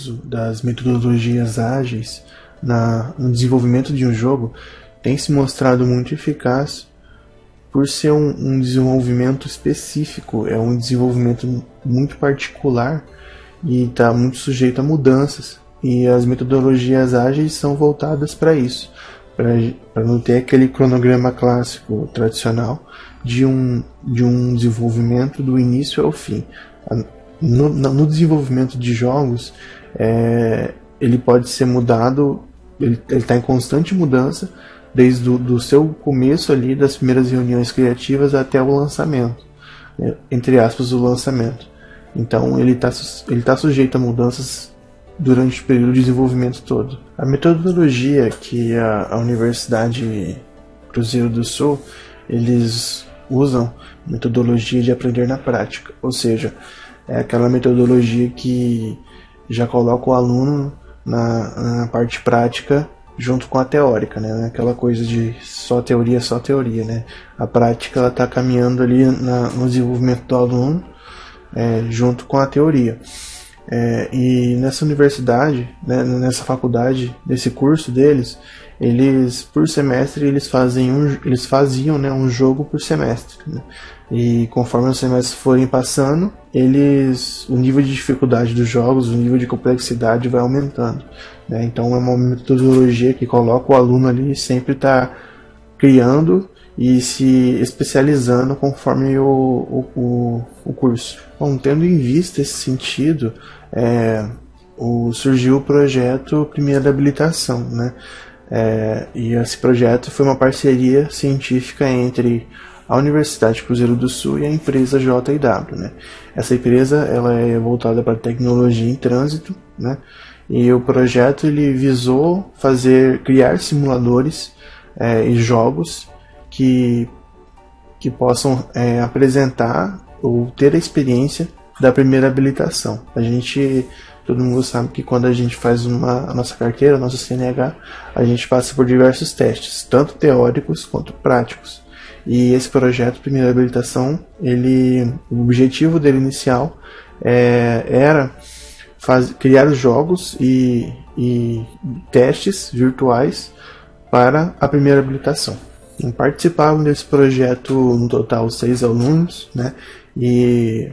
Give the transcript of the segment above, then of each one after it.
uso das metodologias ágeis no desenvolvimento de um jogo tem se mostrado muito eficaz por ser um desenvolvimento específico, é um desenvolvimento muito particular e está muito sujeito a mudanças. E as metodologias ágeis são voltadas para isso, para não ter aquele cronograma clássico tradicional de um desenvolvimento do início ao fim. No desenvolvimento de jogos, ele pode ser mudado, ele está em constante mudança, desde do seu começo ali, das primeiras reuniões criativas até o lançamento, entre aspas, o lançamento. Então ele tá sujeito a mudanças durante o período de desenvolvimento todo. A metodologia que a Universidade Cruzeiro do Sul, eles usam metodologia de aprender na prática, ou seja, é aquela metodologia que já coloca o aluno na parte prática junto com a teórica, né? Aquela coisa de só teoria, né? A prática ela está caminhando ali no desenvolvimento do aluno junto com a teoria. E nessa universidade, né, nessa faculdade, nesse curso deles, eles por semestre eles faziam, né, um jogo por semestre, né? E conforme os semestres forem passando, o nível de dificuldade dos jogos, o nível de complexidade vai aumentando, né? Então é uma metodologia que coloca o aluno ali sempre está criando e se especializando conforme o curso. Bom, tendo em vista esse sentido, surgiu o projeto Primeira Habilitação, né? E esse projeto foi uma parceria científica entre a Universidade Cruzeiro do Sul e a empresa JW, né? Essa empresa ela é voltada para tecnologia em trânsito, né? E o projeto ele visou criar simuladores e jogos que possam apresentar ou ter a experiência da primeira habilitação. Todo mundo sabe que quando a gente faz a nossa carteira, a nossa CNH, a gente passa por diversos testes, tanto teóricos quanto práticos. E esse projeto Primeira Habilitação, o objetivo dele inicial era criar os jogos e testes virtuais para a primeira habilitação. Participavam desse projeto no total 6 alunos, né? E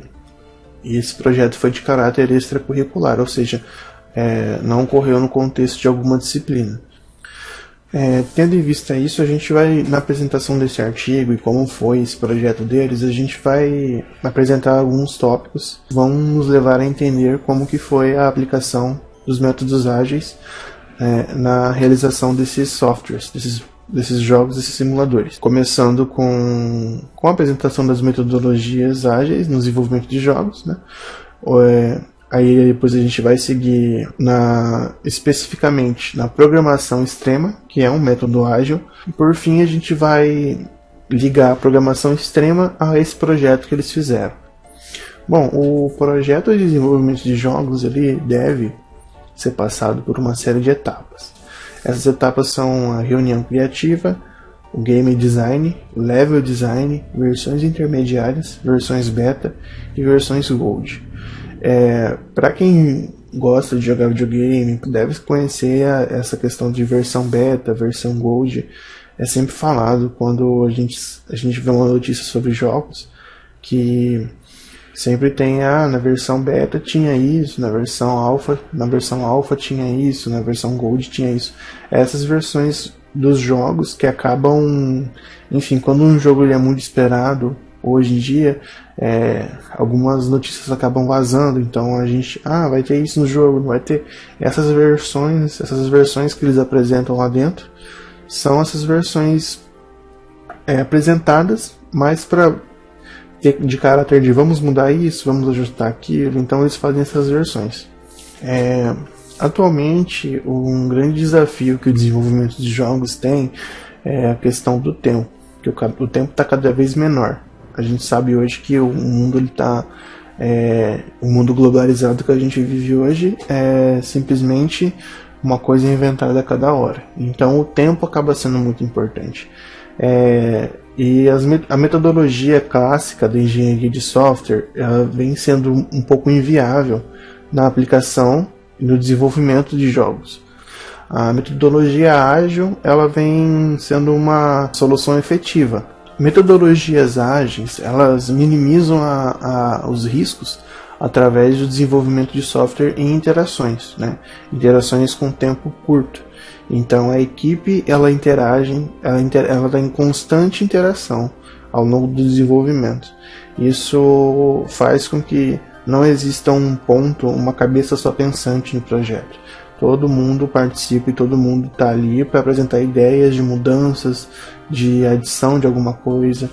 esse projeto foi de caráter extracurricular, ou seja, não ocorreu no contexto de alguma disciplina. Tendo em vista isso, a gente vai, na apresentação desse artigo e como foi esse projeto deles, a gente vai apresentar alguns tópicos que vão nos levar a entender como que foi a aplicação dos métodos ágeis na realização desses softwares, desses jogos, desses simuladores. Começando com a apresentação das metodologias ágeis no desenvolvimento de jogos, né? Aí depois a gente vai seguir especificamente na programação extrema, que é um método ágil. E por fim a gente vai ligar a programação extrema a esse projeto que eles fizeram. Bom, o projeto de desenvolvimento de jogos ele deve ser passado por uma série de etapas. Essas etapas são a reunião criativa, o game design, o level design, versões intermediárias, versões beta e versões gold. Para quem gosta de jogar videogame, deve conhecer essa questão de versão beta, versão gold. É sempre falado quando a gente vê uma notícia sobre jogos, que sempre tem, na versão beta tinha isso, na versão alpha tinha isso, na versão gold tinha isso. Essas versões dos jogos que acabam, enfim, quando um jogo ele é muito esperado, hoje em dia, algumas notícias acabam vazando, então a gente, vai ter isso no jogo, não vai ter. Essas versões que eles apresentam lá dentro, são essas versões apresentadas mais para de caráter de vamos mudar isso, vamos ajustar aquilo, então eles fazem essas versões. Atualmente, um grande desafio que o desenvolvimento de jogos tem é a questão do tempo, que o tempo está cada vez menor. A gente sabe hoje que o mundo o mundo globalizado que a gente vive hoje é simplesmente uma coisa inventada a cada hora. Então o tempo acaba sendo muito importante. E a metodologia clássica da engenharia de software ela vem sendo um pouco inviável na aplicação e no desenvolvimento de jogos. A metodologia ágil ela vem sendo uma solução efetiva. Metodologias ágeis elas minimizam os riscos através do desenvolvimento de software em interações, né? Interações com tempo curto. Então a equipe ela está em constante interação ao longo do desenvolvimento. Isso faz com que não exista um ponto, uma cabeça só pensante no projeto. Todo mundo participa e todo mundo está ali para apresentar ideias de mudanças, de adição de alguma coisa,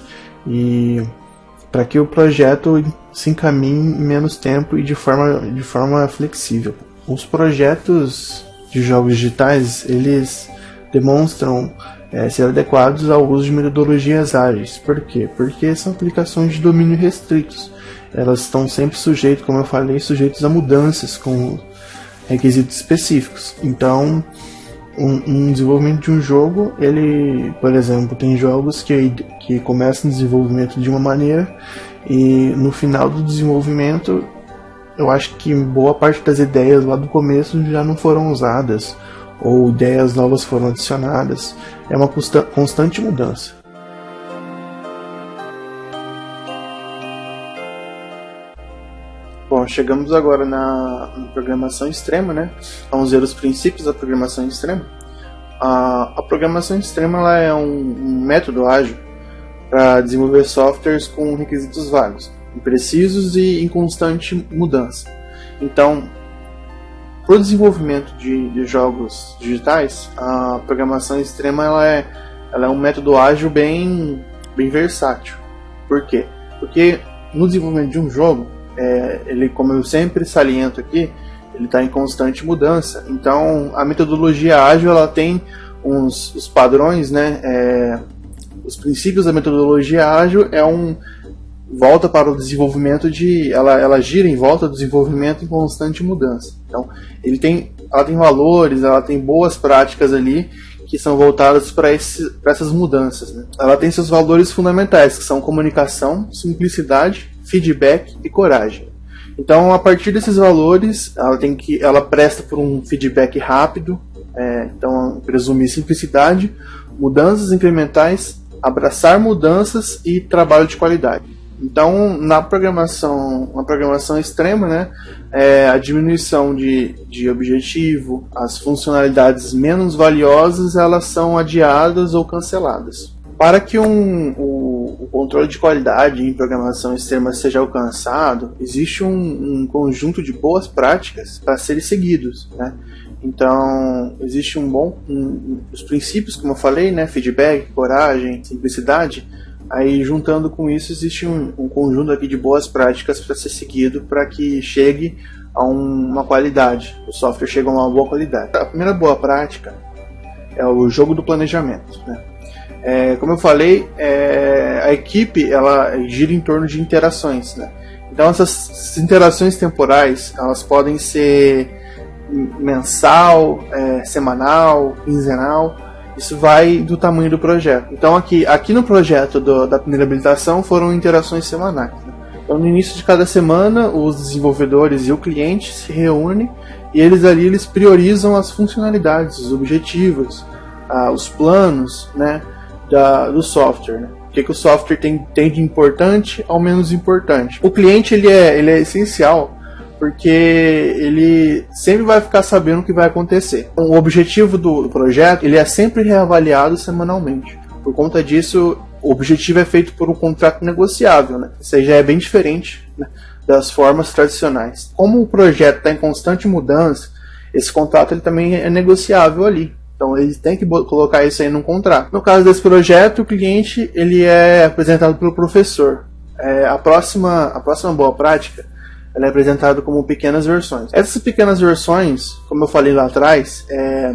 e para que o projeto se encaminhe em menos tempo e de forma flexível. Os projetos de jogos digitais eles demonstram ser adequados ao uso de metodologias ágeis. Por quê? Porque são aplicações de domínio restritos. Elas estão sempre sujeitas, como eu falei, sujeitas a mudanças com requisitos específicos. Então, um desenvolvimento de um jogo, ele, por exemplo, tem jogos que começam o desenvolvimento de uma maneira e no final do desenvolvimento, eu acho que boa parte das ideias lá do começo já não foram usadas ou ideias novas foram adicionadas. É uma constante mudança. Bom, chegamos agora na programação extrema, né? Vamos ver os princípios da programação extrema. A programação extrema ela é um método ágil para desenvolver softwares com requisitos vagos, imprecisos e em constante mudança. Então, para o desenvolvimento de jogos digitais, a programação extrema ela é um método ágil bem versátil. Por quê? Porque no desenvolvimento de um jogo, ele, como eu sempre saliento aqui, ele está em constante mudança. Então, a metodologia ágil ela tem os padrões, né? Os princípios da metodologia ágil volta para o desenvolvimento ela gira em volta do desenvolvimento em constante mudança. Então, ela tem valores, ela tem boas práticas ali que são voltadas para essas mudanças, né? Ela tem seus valores fundamentais, que são comunicação, simplicidade, feedback e coragem. Então, a partir desses valores, ela presta por um feedback rápido, então presume simplicidade, mudanças incrementais, abraçar mudanças e trabalho de qualidade. Então, na programação extrema, né, a diminuição de objetivo, as funcionalidades menos valiosas, elas são adiadas ou canceladas. Para que o controle de qualidade em programação extrema seja alcançado, existe um conjunto de boas práticas para serem seguidos, né? Então, existe os princípios, como eu falei, né, feedback, coragem, simplicidade. Aí, juntando com isso, existe um conjunto aqui de boas práticas para ser seguido para que chegue a uma qualidade, o software chegue a uma boa qualidade. A primeira boa prática é o jogo do planejamento, né? Como eu falei, a equipe ela gira em torno de interações, né? Então, essas interações temporais elas podem ser mensal, semanal, quinzenal. Isso vai do tamanho do projeto. Então aqui no projeto da primeira habilitação foram interações semanais, né? Então no início de cada semana os desenvolvedores e o cliente se reúnem e eles priorizam as funcionalidades, os objetivos, os planos, né, do software, né? O que o software tem de importante ao menos importante. O cliente ele é essencial porque ele sempre vai ficar sabendo o que vai acontecer. O objetivo do projeto ele é sempre reavaliado semanalmente. Por conta disso, o objetivo é feito por um contrato negociável, né? Isso aí já é bem diferente, né, das formas tradicionais. Como o projeto está em constante mudança, esse contrato ele também é negociável ali. Então eles têm que colocar isso aí num contrato. No caso desse projeto, o cliente ele é apresentado pelo professor. A próxima boa prática ela é apresentada como pequenas versões. Essas pequenas versões, como eu falei lá atrás, é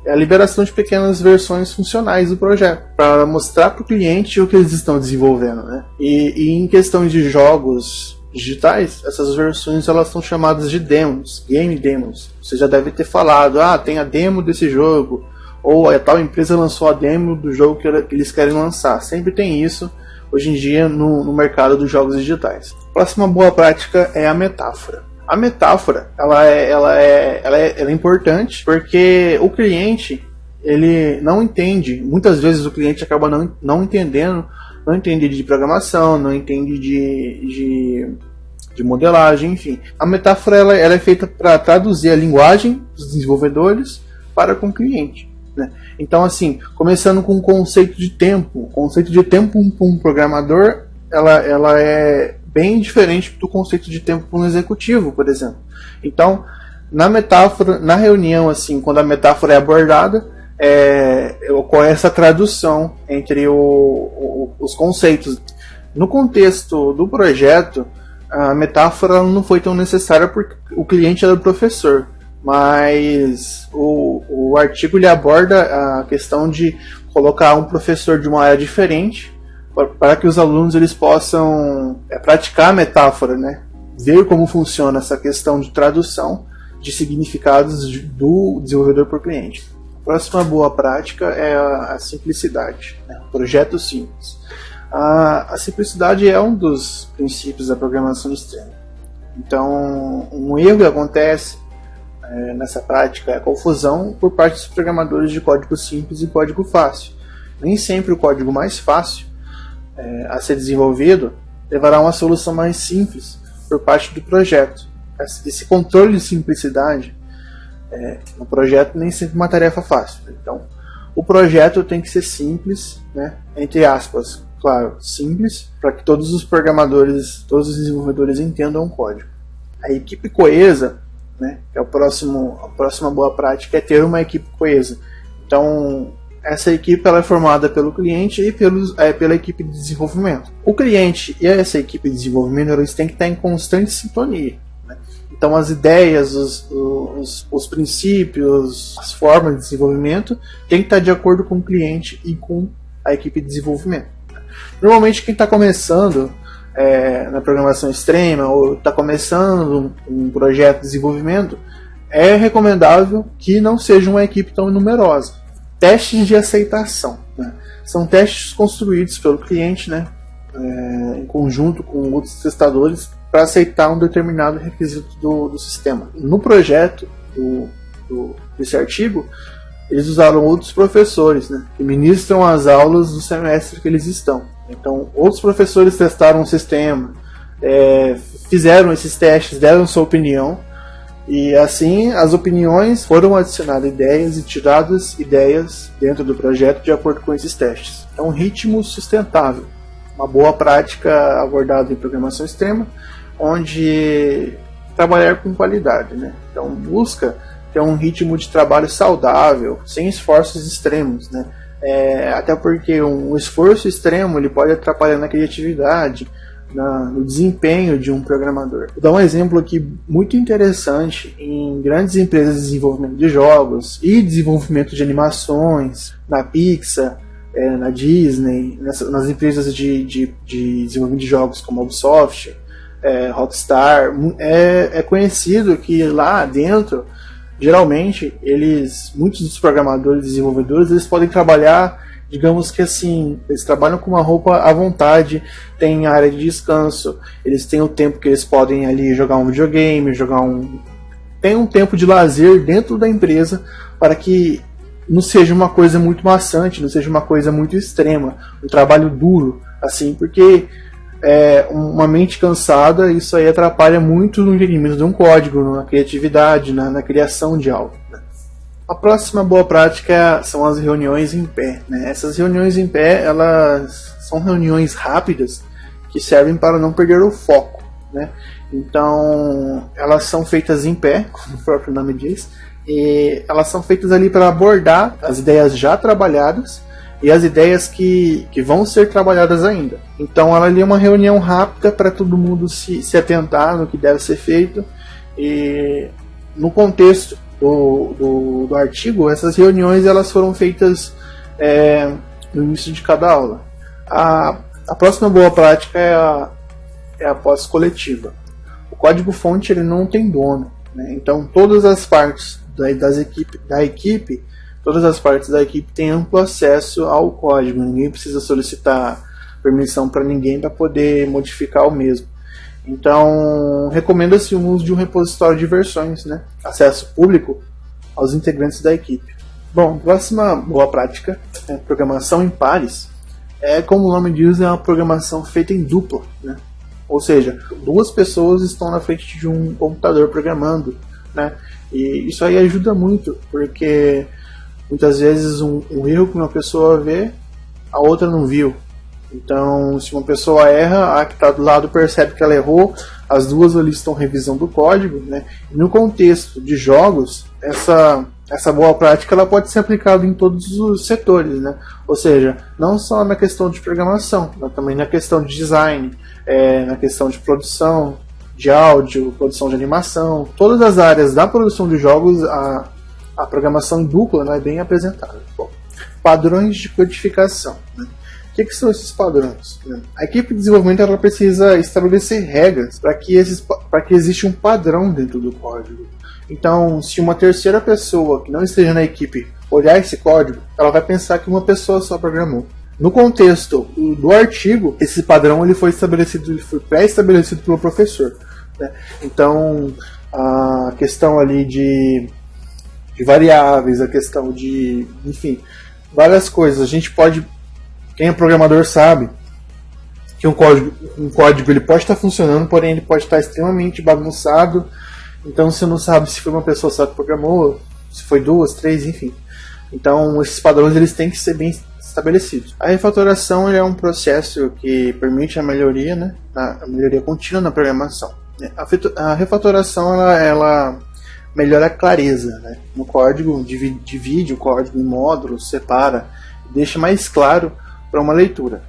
a liberação de pequenas versões funcionais do projeto, para mostrar para o cliente o que eles estão desenvolvendo, né? E em questão de jogos digitais, essas versões elas são chamadas de demos, game demos. Você já deve ter falado, tem a demo desse jogo, ou a tal empresa lançou a demo do jogo que eles querem lançar. Sempre tem isso hoje em dia no mercado dos jogos digitais. A próxima boa prática é a metáfora. A metáfora, ela é importante porque o cliente, ele não entende, muitas vezes o cliente acaba não entendendo, não entende de programação, não entende de modelagem, enfim. A metáfora ela é feita para traduzir a linguagem dos desenvolvedores para com o cliente, né? Então, assim, começando com o conceito de tempo. O conceito de tempo para um programador, ela é bem diferente do conceito de tempo para um executivo, por exemplo. Então, na metáfora, na reunião, assim, quando a metáfora é abordada, ocorre essa tradução entre os conceitos. No contexto do projeto, a metáfora não foi tão necessária porque o cliente era o professor, mas o artigo ele aborda a questão de colocar um professor de uma área diferente para que os alunos eles possam praticar a metáfora, né? Ver como funciona essa questão de tradução de significados do desenvolvedor por cliente. A próxima boa prática é a simplicidade, né? Projeto simples. A simplicidade é um dos princípios da programação extrema. Então, um erro que acontece nessa prática é a confusão por parte dos programadores de código simples e código fácil. Nem sempre o código mais fácil a ser desenvolvido levará a uma solução mais simples por parte do projeto. Esse controle de simplicidade no projeto nem sempre é uma tarefa fácil. Então, o projeto tem que ser simples, né? Entre aspas, claro, simples, para que todos os programadores, todos os desenvolvedores entendam o código. A equipe coesa, né, que é a próxima boa prática, é ter uma equipe coesa. Então, essa equipe ela é formada pelo cliente e pela equipe de desenvolvimento. O cliente e essa equipe de desenvolvimento eles têm que estar em constante sintonia, né? Então as ideias, os princípios, as formas de desenvolvimento têm que estar de acordo com o cliente e com a equipe de desenvolvimento. Normalmente quem está começando na programação extrema ou está começando um projeto de desenvolvimento, é recomendável que não seja uma equipe tão numerosa. Testes de aceitação, né? São testes construídos pelo cliente, né? Em conjunto com outros testadores para aceitar um determinado requisito do sistema. No projeto desse artigo, eles usaram outros professores, né, que ministram as aulas do semestre que eles estão. Então, outros professores testaram o sistema, fizeram esses testes, deram sua opinião, e assim as opiniões foram adicionadas ideias e tiradas ideias dentro do projeto de acordo com esses testes. É um ritmo sustentável, uma boa prática abordada em programação extrema, onde trabalhar com qualidade, né? Então busca ter um ritmo de trabalho saudável, sem esforços extremos, né? Até porque um esforço extremo ele pode atrapalhar na criatividade, no desempenho de um programador. Vou dar um exemplo aqui muito interessante em grandes empresas de desenvolvimento de jogos e desenvolvimento de animações, na Pixar, na Disney, nas empresas de desenvolvimento de jogos como a Ubisoft, Rockstar. É conhecido que lá dentro, geralmente, muitos dos programadores e desenvolvedores, eles podem trabalhar, digamos que assim, eles trabalham com uma roupa à vontade, tem área de descanso, eles têm o tempo que eles podem ali jogar um videogame, tem um tempo de lazer dentro da empresa para que não seja uma coisa muito maçante, não seja uma coisa muito extrema, um trabalho duro, assim, porque uma mente cansada, isso aí atrapalha muito no entendimento de um código, na criatividade, na criação de algo. A próxima boa prática são as reuniões em pé, né? Essas reuniões em pé, elas são reuniões rápidas que servem para não perder o foco, né? Então, elas são feitas em pé, como o próprio nome diz, e elas são feitas ali para abordar as ideias já trabalhadas e as ideias que vão ser trabalhadas ainda. Então, ela ali é uma reunião rápida para todo mundo se atentar no que deve ser feito, e no contexto do artigo, essas reuniões elas foram feitas no início de cada aula. A próxima boa prática é a pós-coletiva. O código-fonte ele não tem dono, né? Então todas as partes da equipe, todas as partes da equipe têm amplo acesso ao código. Ninguém precisa solicitar permissão para ninguém para poder modificar o mesmo. Então, recomenda-se o uso de um repositório de versões, né? Acesso público aos integrantes da equipe. Bom, próxima boa prática é programação em pares. Como o nome diz, é uma programação feita em dupla, né? Ou seja, duas pessoas estão na frente de um computador programando, né? E isso aí ajuda muito, porque muitas vezes um erro que uma pessoa vê, a outra não viu. Então, se uma pessoa erra, a que está do lado percebe que ela errou, as duas ali estão revisando o código, né? E no contexto de jogos, essa boa prática ela pode ser aplicada em todos os setores, né? Ou seja, não só na questão de programação, mas também na questão de design, na questão de produção de áudio, produção de animação, todas as áreas da produção de jogos, a programação dupla, né, é bem apresentada. Bom, padrões de codificação, né? O que são esses padrões? A equipe de desenvolvimento ela precisa estabelecer regras para que exista um padrão dentro do código. Então, se uma terceira pessoa que não esteja na equipe olhar esse código, ela vai pensar que uma pessoa só programou. No contexto do artigo, esse padrão ele foi pré-estabelecido pelo professor, né? Então, a questão ali de variáveis, a questão de, enfim, várias coisas. A gente pode, quem é programador sabe que um código ele pode estar funcionando, porém ele pode estar extremamente bagunçado. Então você não sabe se foi uma pessoa só que programou, se foi duas, três, enfim. Então esses padrões eles têm que ser bem estabelecidos. A refatoração é um processo que permite a melhoria, né, a melhoria contínua na programação. A refatoração ela melhora a clareza, né, no código, divide o código em módulos, separa, deixa mais claro para uma leitura.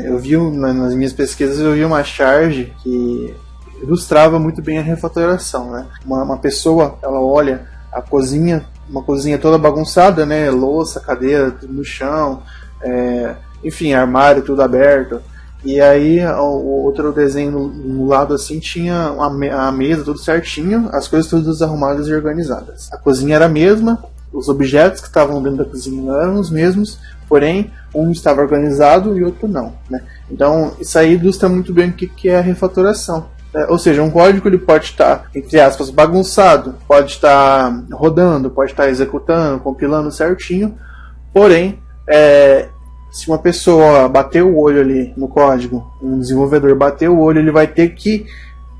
Eu vi nas minhas pesquisas uma charge que ilustrava muito bem a refatoração, né? Uma pessoa, ela olha a cozinha, uma cozinha toda bagunçada, né? Louça, cadeira, tudo no chão, enfim, armário tudo aberto. E aí o outro desenho no lado assim tinha a mesa tudo certinho, as coisas todas arrumadas e organizadas. A cozinha era a mesma, os objetos que estavam dentro da cozinha eram os mesmos, porém um estava organizado e outro não, né? Então isso aí ilustra muito bem o que é a refatoração. Ou seja, um código ele pode estar, entre aspas, bagunçado, pode estar rodando, pode estar executando, compilando certinho, porém, se uma pessoa bater o olho ali no código, um desenvolvedor bater o olho, ele vai ter que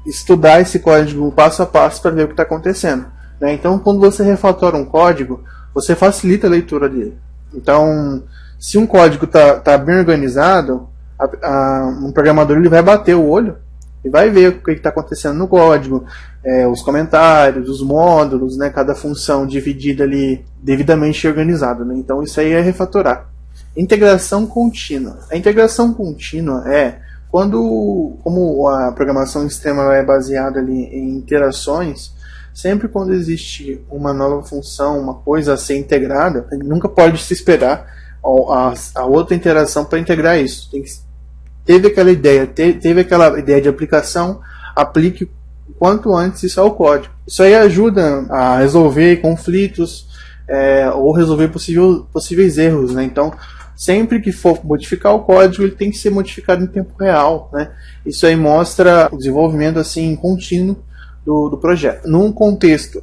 estudar esse código passo a passo para ver o que está acontecendo, né? Então, quando você refatora um código, você facilita a leitura dele. Então, se um código está bem organizado, um programador ele vai bater o olho e vai ver o que está acontecendo no código, os comentários, os módulos, né, cada função dividida ali, devidamente organizada, né? Então isso aí é refatorar. Integração contínua. A integração contínua é quando, como a programação extrema é baseada ali em interações, sempre quando existe uma nova função, uma coisa a ser integrada, nunca pode se esperar a outra interação para integrar isso. Teve aquela ideia de aplicação, aplique o quanto antes isso ao código. Isso aí ajuda a resolver conflitos ou resolver possíveis erros, né? Então, sempre que for modificar o código, ele tem que ser modificado em tempo real, né? Isso aí mostra o desenvolvimento assim contínuo do projeto. Num contexto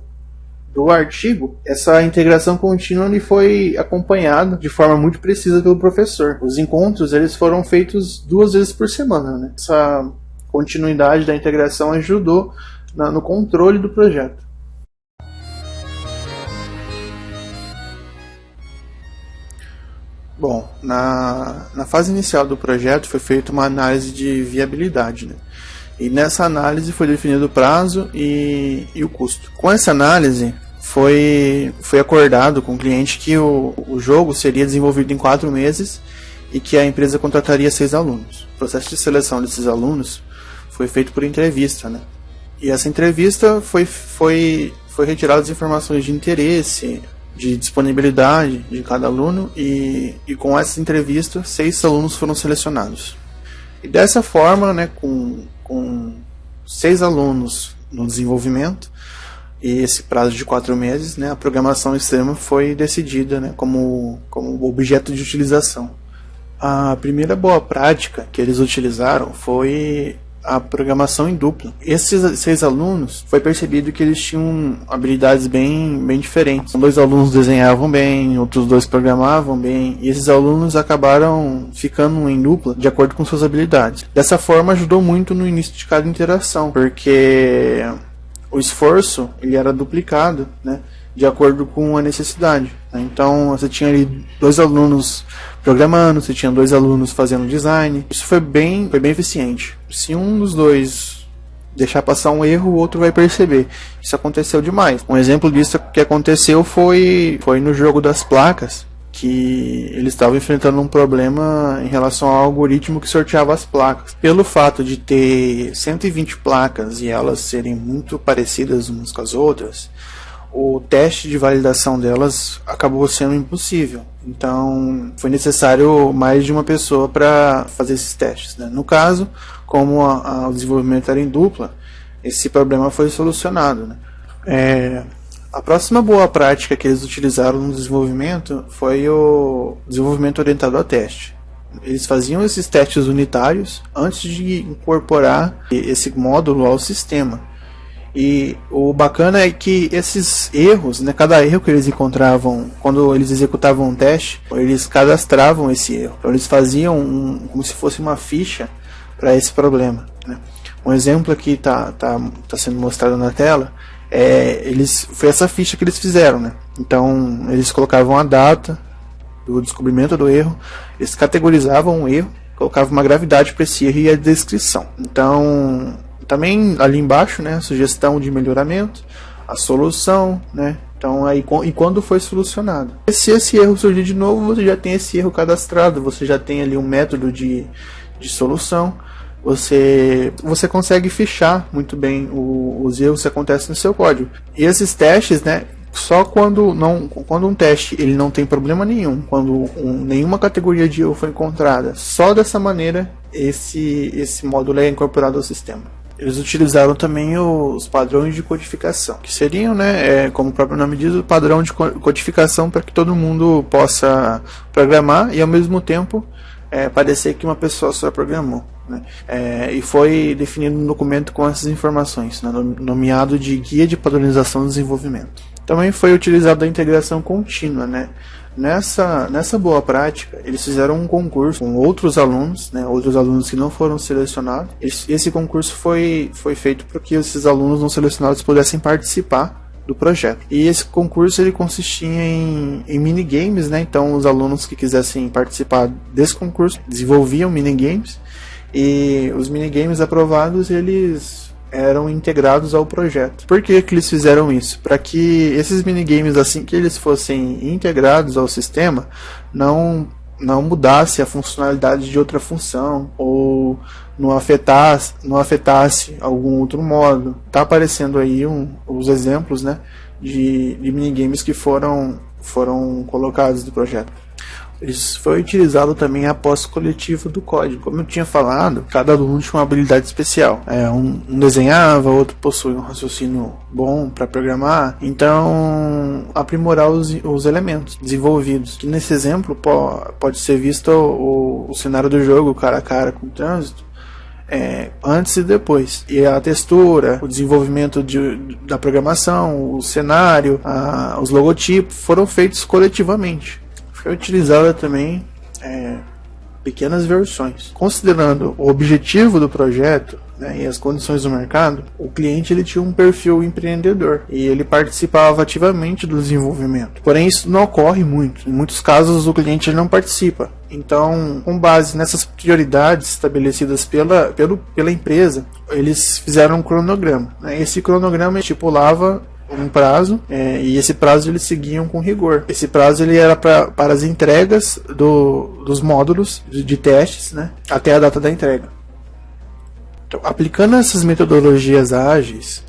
do artigo, essa integração contínua ele foi acompanhada de forma muito precisa pelo professor. Os encontros eles foram feitos 2 vezes por semana, né? Essa continuidade da integração ajudou no controle do projeto. Bom, na fase inicial do projeto foi feita uma análise de viabilidade, né? E nessa análise foi definido o prazo e o custo. Com essa análise foi acordado com o cliente que o jogo seria desenvolvido em 4 meses e que a empresa contrataria 6 alunos. O processo de seleção desses alunos foi feito por entrevista, né? E essa entrevista foi retirada as informações de interesse, de disponibilidade de cada aluno e com essa entrevista 6 alunos foram selecionados. E dessa forma, né, com 6 alunos no desenvolvimento e esse prazo de 4 meses, né, a programação extrema foi decidida, né, como objeto de utilização. A primeira boa prática que eles utilizaram foi a programação em dupla. Esses 6 alunos, foi percebido que eles tinham habilidades bem diferentes. 2 alunos desenhavam bem, outros 2 programavam bem, e esses alunos acabaram ficando em dupla de acordo com suas habilidades. Dessa forma, ajudou muito no início de cada interação, porque o esforço ele era duplicado, né, de acordo com a necessidade. Então você tinha ali 2 alunos programando, você tinha 2 alunos fazendo design. Isso foi bem eficiente. Se um dos 2 deixar passar um erro, o outro vai perceber. Isso aconteceu demais. Um exemplo disso que aconteceu foi no jogo das placas, que eles estavam enfrentando um problema em relação ao algoritmo que sorteava as placas. Pelo fato de ter 120 placas e elas serem muito parecidas umas com as outras, o teste de validação delas acabou sendo impossível. Então foi necessário mais de uma pessoa para fazer esses testes, né? No caso, como o desenvolvimento era em dupla, esse problema foi solucionado, né? A próxima boa prática que eles utilizaram no desenvolvimento foi o desenvolvimento orientado a teste. Eles faziam esses testes unitários antes de incorporar esse módulo ao sistema. E o bacana é que esses erros, né, cada erro que eles encontravam quando eles executavam um teste, eles cadastravam esse erro. Então eles faziam como se fosse uma ficha para esse problema, né? Um exemplo aqui tá sendo mostrado na tela. Foi essa ficha que eles fizeram, né? Então eles colocavam a data do descobrimento do erro, eles categorizavam o erro, colocavam uma gravidade para esse erro e a descrição. Então também ali embaixo, né, a sugestão de melhoramento, a solução, né? Então aí e quando foi solucionado. Se esse erro surgir de novo, você já tem esse erro cadastrado, você já tem ali um método de solução. Você consegue fichar muito bem os erros que acontecem no seu código. E esses testes, né, só quando um teste ele não tem problema nenhum, quando nenhuma categoria de erro foi encontrada, só dessa maneira esse módulo é incorporado ao sistema. Eles utilizaram também os padrões de codificação, que seriam, né, como o próprio nome diz, o padrão de codificação para que todo mundo possa programar e ao mesmo tempo parecer que uma pessoa só programou, né? E foi definido um documento com essas informações, né, nomeado de Guia de Padronização do Desenvolvimento. Também foi utilizada a integração contínua, né? Nessa boa prática, eles fizeram um concurso com outros alunos, né, outros alunos que não foram selecionados. Esse concurso foi feito para que esses alunos não selecionados pudessem participar do projeto. E esse concurso ele consistia em minigames, né? Então os alunos que quisessem participar desse concurso desenvolviam minigames, e os minigames aprovados eles eram integrados ao projeto. Por que eles fizeram isso? Para que esses minigames, assim que eles fossem integrados ao sistema, não mudasse a funcionalidade de outra função ou não afetasse algum outro modo. Tá aparecendo aí os exemplos, né, de minigames que foram colocados no projeto. Isso foi utilizado também a posse coletiva do código. Como eu tinha falado, cada aluno tinha uma habilidade especial. Um desenhava, outro possui um raciocínio bom para programar. Então, aprimorar os elementos desenvolvidos. Que nesse exemplo pode ser visto o cenário do jogo cara a cara com o trânsito. Antes e depois. E a textura, o desenvolvimento da programação, o cenário, os logotipos foram feitos coletivamente. Foi utilizada também pequenas versões. Considerando o objetivo do projeto, né, e as condições do mercado, o cliente ele tinha um perfil empreendedor e ele participava ativamente do desenvolvimento. Porém, isso não ocorre muito. Em muitos casos, o cliente não participa. Então, com base nessas prioridades estabelecidas pela empresa, eles fizeram um cronograma, né? Esse cronograma estipulava um prazo, e esse prazo eles seguiam com rigor. Esse prazo ele era para as entregas dos módulos de testes, né, até a data da entrega. Então, aplicando essas metodologias ágeis,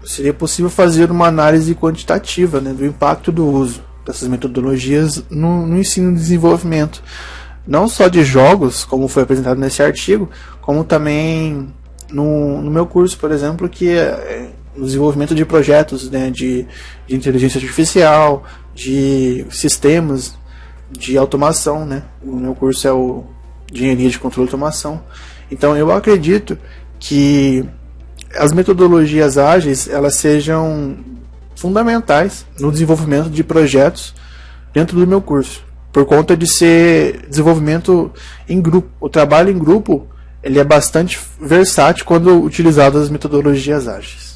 seria possível fazer uma análise quantitativa, né, do impacto do uso dessas metodologias no ensino e desenvolvimento, não só de jogos, como foi apresentado nesse artigo, como também no meu curso, por exemplo, que no desenvolvimento de projetos, né, de inteligência artificial, de sistemas de automação, né? O meu curso é o Engenharia de Controle e Automação. Então eu acredito que as metodologias ágeis elas sejam fundamentais no desenvolvimento de projetos dentro do meu curso, por conta de ser desenvolvimento em grupo. O trabalho em grupo ele é bastante versátil quando utilizado as metodologias ágeis.